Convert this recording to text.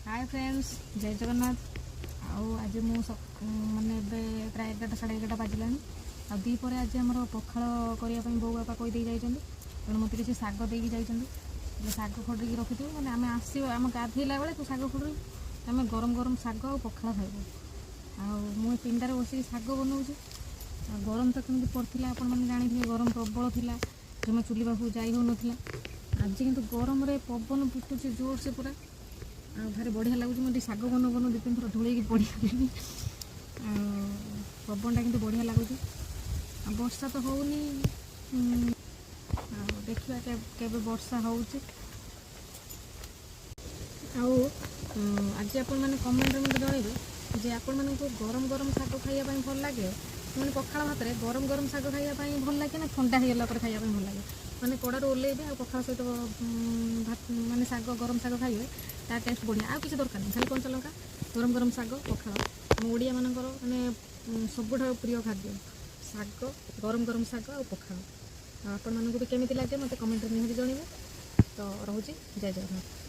Hi friends जय जगन्नाथ। आज मु माने प्राय 11टा साढ़े 11टा बाजिला आ दीपर आज आम पखाड़ करने बो बापा कहीदे जाइए तेणु मत किसी शाग देकी जाइए शाग खड़ी रखी थी मैंने आम आस आम गाधेला बेले तू शाग खड़ी आम गरम गरम शाग और पखाड़ खाइबू आ पिंडार बस शाग बनाऊँगी गरम तो कमी पड़ता आपण मैंने जानी गरम प्रबल थी जमा चुली पाखु जाई हो नाला आज किंतु गरम रे पवन पिटुचे जोर से पूरा भारी बढ़िया लगुच मुझे शाग बन बन 2-3 थर ढोल पड़ी पवनटा कितु बढ़िया लगुच वर्षा तो होनी देखा के वर्षा हो आज आपण मैंने कमेंट मत जनइबे जे आपण मानक गरम गरम शाग खाइबा भल लगे मैंने पखाड़ भात में गरम गरम शाग खाइबा भल लगे ना ठंडा हो गला खाइबा भल लगे मैंने कड़ारू ओल्लेबे आ पखाड़ सहित भात माने शाग गरम शाग खाइबे तार टेस्ट बढ़िया आ किसी दरकार नहीं खाली कंचा लंका गरम गरम शाग पखाड़ आम ओडिया मानकर माने सबुठ प्रिय खाद्य शाग गरम गरम शाग आ पखाड़ आपण मानक भी केमिति लागे मते कमेंट निहाती जणिबे तो रहूची जय जगन्नाथ।